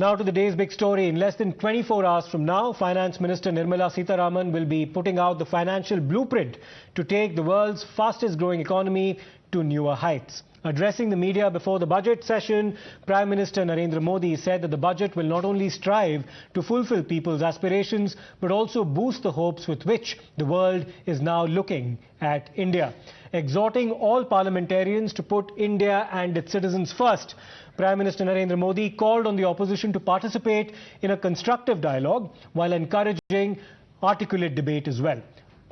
Now to the day's big story. In less than 24 hours from now, Finance Minister Nirmala Sitharaman will be putting out the financial blueprint to take the world's fastest growing economy to newer heights. Addressing the media before the budget session, Prime Minister Narendra Modi said that the budget will not only strive to fulfill people's aspirations, but also boost the hopes with which the world is now looking at India. Exhorting all parliamentarians to put India and its citizens first, Prime Minister Narendra Modi called on the opposition to participate in a constructive dialogue while encouraging articulate debate as well.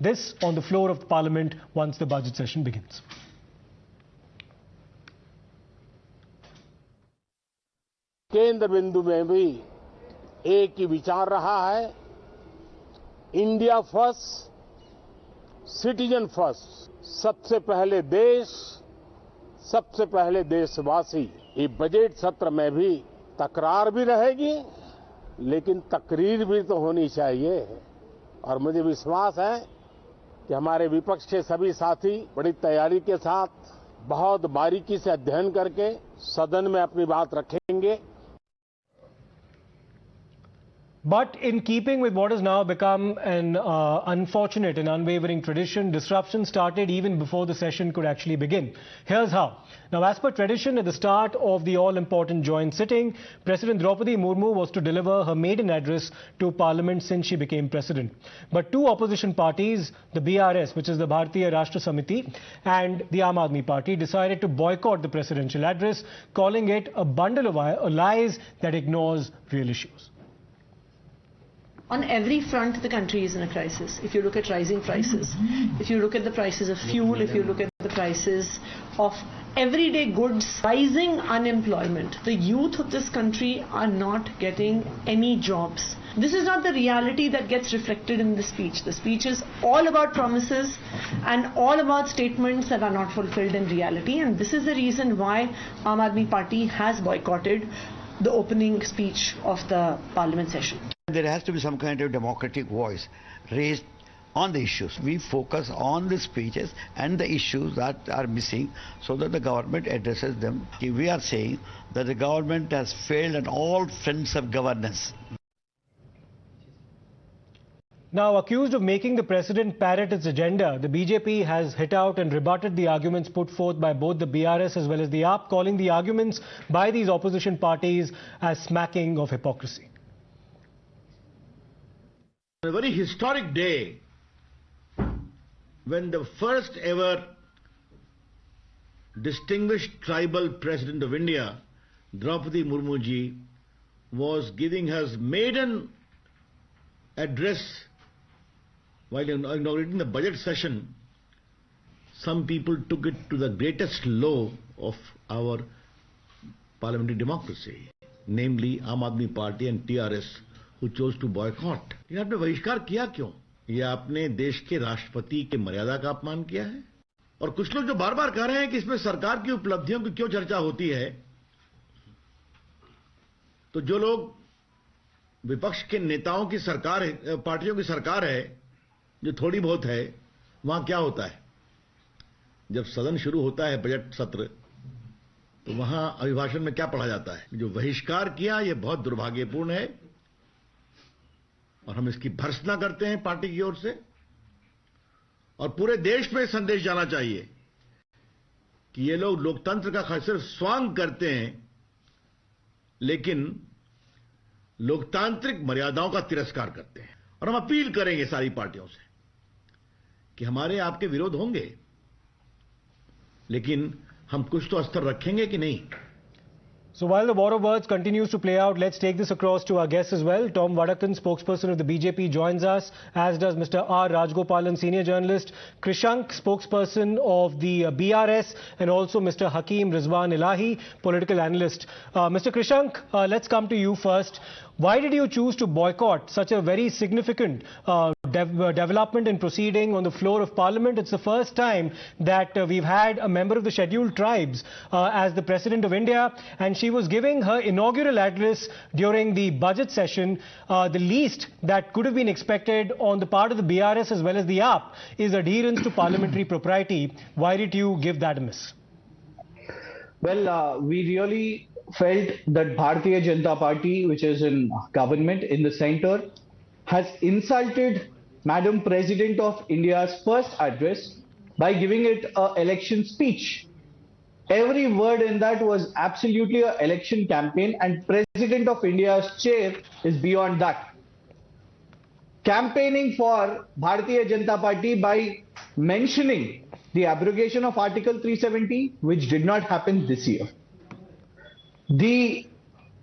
This on the floor of the Parliament once the budget session begins. केंद्र बिंदु में भी एक ही विचार रहा है, India first, citizen first. सबसे पहले देश, सबसे पहले देशवासी। ये बजट सत्र में भी तकरार भी रहेगी, लेकिन तकरीर भी तो होनी चाहिए। और मुझे विश्वास है कि हमारे विपक्ष के सभी साथी बड़ी तैयारी के साथ बहुत बारीकी से अध्ययन करके सदन में अपनी बात रखेंगे। But in keeping with what has now become an unfortunate and unwavering tradition, disruption started even before the session could actually begin. Here's how. Now, as per tradition, at the start of the all-important joint sitting, President Droupadi Murmu was to deliver her maiden address to Parliament since she became president. But two opposition parties, the BRS, which is the Bharatiya Rashtra Samiti, and the Aam Aadmi Party, decided to boycott the presidential address, calling it a bundle of lies that ignores real issues. On every front, the country is in a crisis. If you look at rising prices, if you look at the prices of fuel, if you look at the prices of everyday goods, rising unemployment, the youth of this country are not getting any jobs. This is not the reality that gets reflected in the speech. The speech is all about promises and all about statements that are not fulfilled in reality. And this is the reason why Aam Aadmi Party has boycotted the opening speech of the Parliament session. There has to be some kind of democratic voice raised on the issues. We focus on the speeches and the issues that are missing so that the government addresses them. We are saying that the government has failed on all fronts of governance. Now, accused of making the president parrot its agenda, the BJP has hit out and rebutted the arguments put forth by both the BRS as well as the AAP, calling the arguments by these opposition parties as smacking of hypocrisy. A very historic day when the first ever distinguished tribal president of India, Droupadi Murmu ji, was giving her maiden address while inaugurating the budget session. Some people took it to the greatest low of our parliamentary democracy, namely Aam Aadmi Party and TRS, who chose to boycott. ये आपने बहिष्कार किया क्यों? ये आपने देश के राष्ट्रपति के मर्यादा का अपमान किया है। और कुछ लोग जो बार बार कह रहे हैं कि इसमें सरकार की उपलब्धियों की क्यों चर्चा होती है, तो जो लोग विपक्ष के नेताओं की सरकार है, पार्टियों की सरकार है, जो थोड़ी बहुत है, वहां क्या होता है? जब सदन शुरू होता है बजट सत्र, तो वहां अभिभाषण में क्या पढ़ा जाता है? जो बहिष्कार किया, यह बहुत दुर्भाग्यपूर्ण है और हम इसकी भर्त्सना करते हैं पार्टी की ओर से। और पूरे देश में संदेश जाना चाहिए कि ये लोग लोकतंत्र का सिर्फ स्वांग करते हैं, लेकिन लोकतांत्रिक मर्यादाओं का तिरस्कार करते हैं। और हम अपील करेंगे सारी पार्टियों से कि हमारे आपके विरोध होंगे, लेकिन हम कुछ तो स्तर रखेंगे कि नहीं। So while the war of words continues to play out, let's take this across to our guests as well. Tom Vadakkan, spokesperson of the BJP, joins us, as does Mr. R. Rajgopalan, senior journalist, Krishank, spokesperson of the BRS, and also Mr. Hakeem Rizwan Ilahi, political analyst. Mr. Krishank, let's come to you first. Why did you choose to boycott such a very significant development in proceeding on the floor of Parliament? It's the first time that we've had a member of the scheduled tribes as the President of India, and she was giving her inaugural address during the budget session. The least that could have been expected on the part of the BRS as well as the AAP is adherence to parliamentary propriety. Why did you give that a miss? Well, we really felt that Bharatiya Janata Party, which is in government in the center, has insulted Madam President of India's first address by giving it an election speech. Every word in that was absolutely an election campaign, and President of India's chair is beyond that. Campaigning for Bharatiya Janata Party by mentioning the abrogation of Article 370, which did not happen this year. The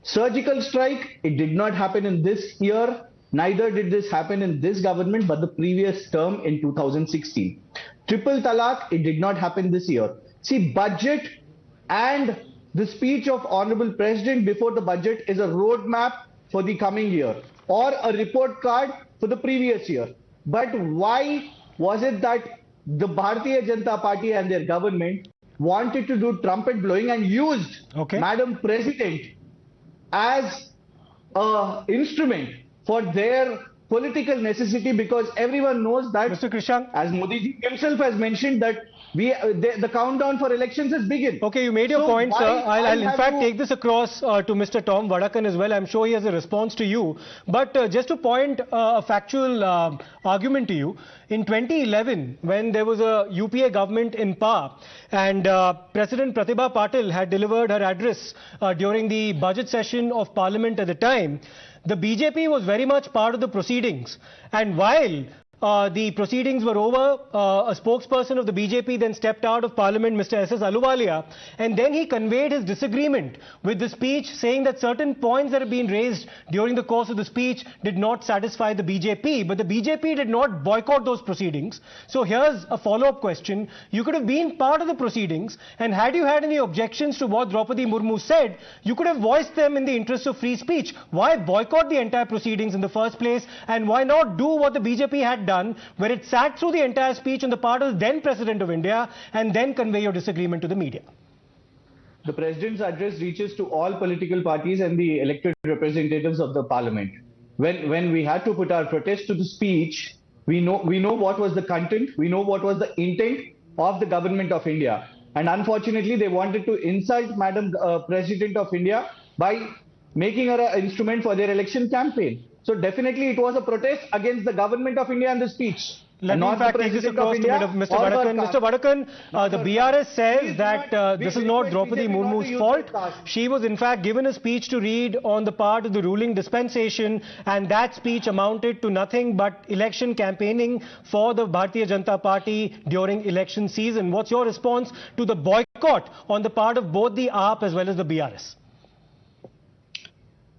surgical strike, it did not happen in this year, neither did this happen in this government, but the previous term in 2016. Triple Talaq, it did not happen this year. See, budget and the speech of Honorable President before the budget is a roadmap for the coming year or a report card for the previous year. But why was it that the Bharatiya Janata Party and their government wanted to do trumpet blowing and used Madam President as an instrument for their political necessity? Because everyone knows that, Mr. Krishank, as Modi ji himself has mentioned, that the countdown for elections has begun. Okay, you made your point, sir. I'll in fact take this across to Mr. Tom Vadakkan as well. I'm sure he has a response to you. But just to point a factual argument to you, in 2011, when there was a UPA government in power and President Pratibha Patil had delivered her address during the budget session of Parliament at the time, the BJP was very much part of the proceedings. And while the proceedings were over, a spokesperson of the BJP then stepped out of Parliament, Mr. S.S. Ahluwalia, and then he conveyed his disagreement with the speech, saying that certain points that had been raised during the course of the speech did not satisfy the BJP, but the BJP did not boycott those proceedings. So here's a follow-up question. You could have been part of the proceedings, and had you had any objections to what Droupadi Murmu said, you could have voiced them in the interest of free speech. Why boycott the entire proceedings in the first place, and why not do what the BJP had done, where it sat through the entire speech on the part of the then President of India and then convey your disagreement to the media? The President's address reaches to all political parties and the elected representatives of the Parliament. When we had to put our protest to the speech, we know what was the content, we know what was the intent of the government of India. And unfortunately, they wanted to insult Madam President of India by making her an instrument for their election campaign. So definitely it was a protest against the government of India and the speech. Let me in fact take this across to Mr. Vadakkan. Mr. Vadakkan, the BRS says that this is not Droupadi Murmu's fault. She was in fact given a speech to read on the part of the ruling dispensation, and that speech amounted to nothing but election campaigning for the Bharatiya Janata Party during election season. What's your response to the boycott on the part of both the AAP as well as the BRS?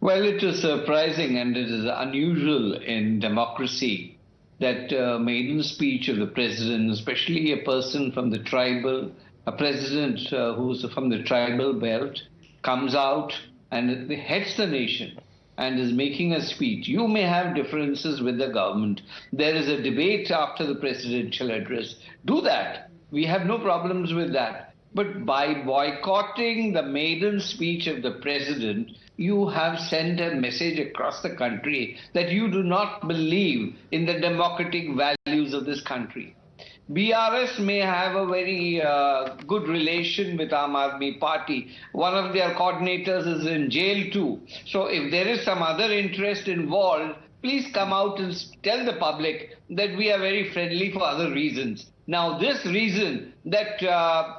Well, it is surprising and it is unusual in democracy that maiden speech of the president, especially a person from the tribal, a president who's from the tribal belt, comes out and heads the nation and is making a speech. You may have differences with the government. There is a debate after the presidential address. Do that. We have no problems with that. But by boycotting the maiden speech of the president, you have sent a message across the country that you do not believe in the democratic values of this country. BRS may have a very good relation with Aam Aadmi Party. One of their coordinators is in jail too. So if there is some other interest involved, please come out and tell the public that we are very friendly for other reasons. Now this reason that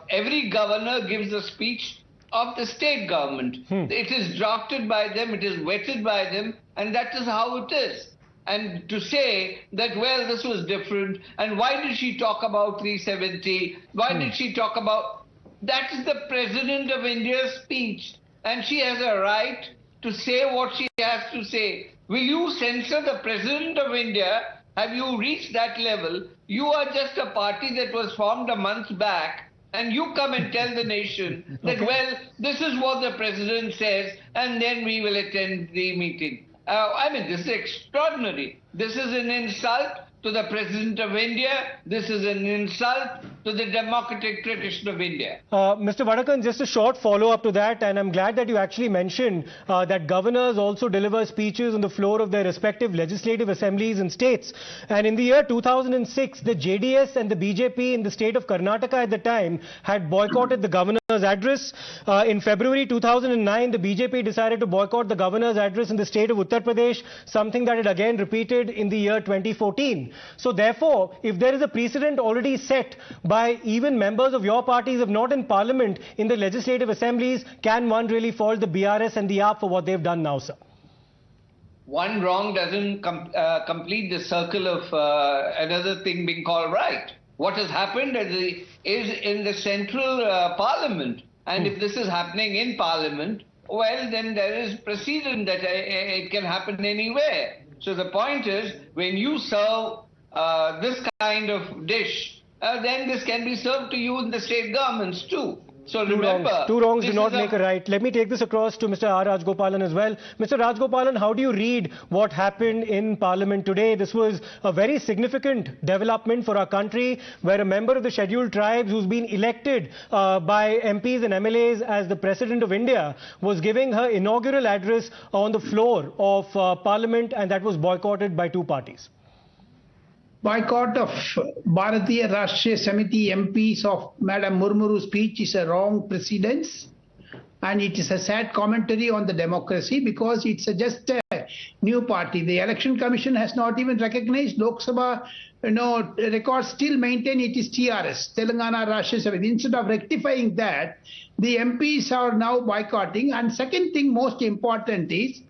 every governor gives a speech of the state government. It is drafted by them, it is vetted by them, and that is how it is. And to say that, well, this was different, and why did she talk about 370? Why did she talk about... That is the President of India's speech, and she has a right to say what she has to say. Will you censor the President of India? Have you reached that level? You are just a party that was formed a month back, and you come and tell the nation that, well, this is what the president says, and then we will attend the meeting. I mean, this is extraordinary. This is an insult to the President of India. This is an insult to the democratic tradition of India. Mr. Vadakkan, just a short follow-up to that, and I'm glad that you actually mentioned that governors also deliver speeches on the floor of their respective legislative assemblies in states. And in the year 2006, the JDS and the BJP in the state of Karnataka at the time had boycotted the governor's address. In February 2009, the BJP decided to boycott the governor's address in the state of Uttar Pradesh, something that it again repeated in the year 2014. So therefore, if there is a precedent already set by even members of your parties, if not in parliament, in the legislative assemblies, can one really fault the BRS and the AAP for what they've done now, sir? One wrong doesn't complete the circle of another thing being called right. What has happened is in the central parliament, and if this is happening in parliament, well, then there is precedent that it can happen anywhere. So the point is, when you serve this kind of dish, then this can be served to you in the state governments too. So remember, two wrongs do not make a right. Let me take this across to Mr. R. Rajgopalan as well. Mr. Rajgopalan, how do you read what happened in Parliament today? This was a very significant development for our country, where a member of the scheduled tribes who's been elected by MPs and MLAs as the President of India was giving her inaugural address on the floor of Parliament, and that was boycotted by two parties. Boycott of Bharatiya Rashtriya Samiti MPs of Madam Murmuru's speech is a wrong precedence, and it is a sad commentary on the democracy, because it's just a new party. The Election Commission has not even recognized Lok Sabha records still maintain it is TRS, Telangana Rashtriya Samiti. Instead of rectifying that, the MPs are now boycotting. And second thing, most important, is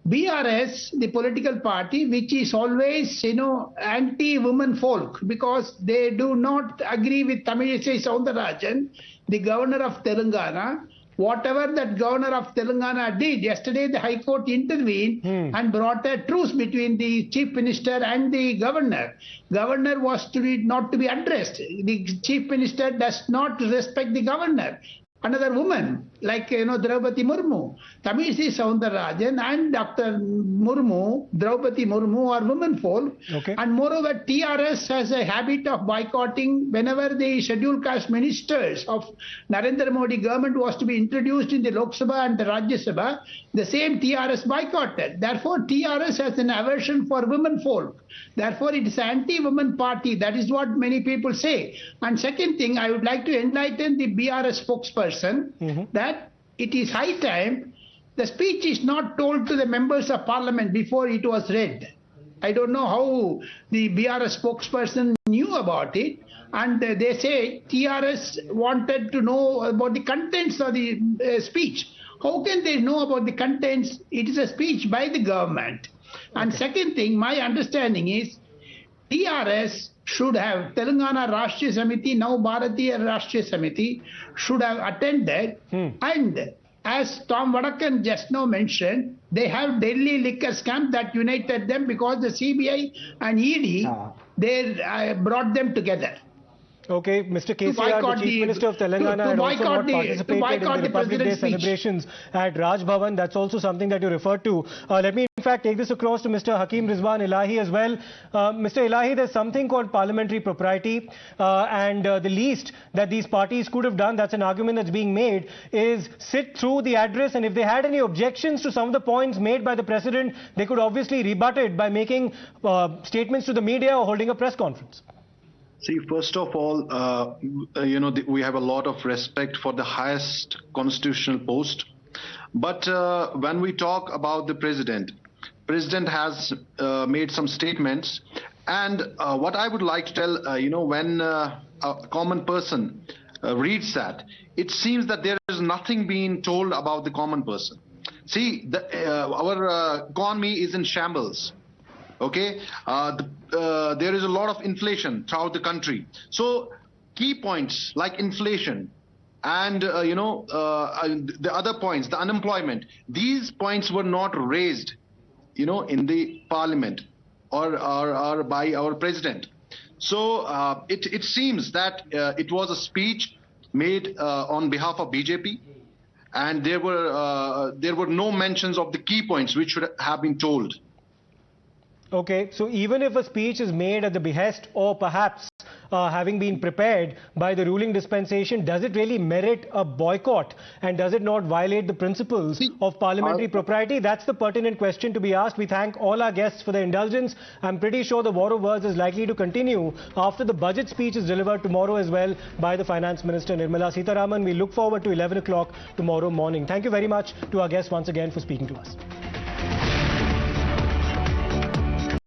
BRS, the political party, which is always, anti-women folk, because they do not agree with Tamilisai Soundarajan, the governor of Telangana. Whatever that governor of Telangana did, yesterday the High Court intervened and brought a truce between the Chief Minister and the governor. Governor was not to be addressed. The Chief Minister does not respect the governor. Another woman, like Droupadi Murmu, Tamilisai Soundarajan and Dr. Murmu, Droupadi Murmu are women folk. Okay. And moreover, TRS has a habit of boycotting whenever the scheduled caste ministers of Narendra Modi government was to be introduced in the Lok Sabha and the Rajya Sabha, the same TRS boycotted. Therefore, TRS has an aversion for women folk. Therefore, it is an anti-women party. That is what many people say. And second thing, I would like to enlighten the BRS spokesperson that it is high time the speech is not told to the members of parliament before it was read. I don't know how the BRS spokesperson knew about it, and they say TRS wanted to know about the contents of the speech. How can they know about the contents? It is a speech by the government. And second thing, my understanding is TRS should have, Telangana Rashtriya Samiti, now Bharatiya Rashtriya Samiti, should have attended. And as Tom Vadakkan just now mentioned, they have Delhi liquor scam that united them, because the CBI and ED, they brought them together. Okay, Mr. KCR, the Chief Minister of Telangana, had also not participated in the Republic Day celebrations at Raj Bhavan. That's also something that you referred to. Let me, in fact, take this across to Mr. Hakeem Rizwan Elahi as well. Mr. Elahi, there's something called parliamentary propriety, and the least that these parties could have done, that's an argument that's being made, is sit through the address, and if they had any objections to some of the points made by the President, they could obviously rebut it by making statements to the media or holding a press conference. See, first of all, we have a lot of respect for the highest constitutional post. But when we talk about the President has made some statements. And what I would like to tell, when a common person reads that, it seems that there is nothing being told about the common person. See, our economy is in shambles. Okay, there is a lot of inflation throughout the country. So key points like inflation and the other points, the unemployment, these points were not raised, in the parliament or by our president. So it seems that it was a speech made on behalf of BJP, and there were no mentions of the key points which should have been told. Okay, so even if a speech is made at the behest or perhaps having been prepared by the ruling dispensation, does it really merit a boycott? And does it not violate the principles of parliamentary propriety? That's the pertinent question to be asked. We thank all our guests for their indulgence. I'm pretty sure the war of words is likely to continue after the budget speech is delivered tomorrow as well by the Finance Minister Nirmala Sitharaman. We look forward to 11 o'clock tomorrow morning. Thank you very much to our guests once again for speaking to us.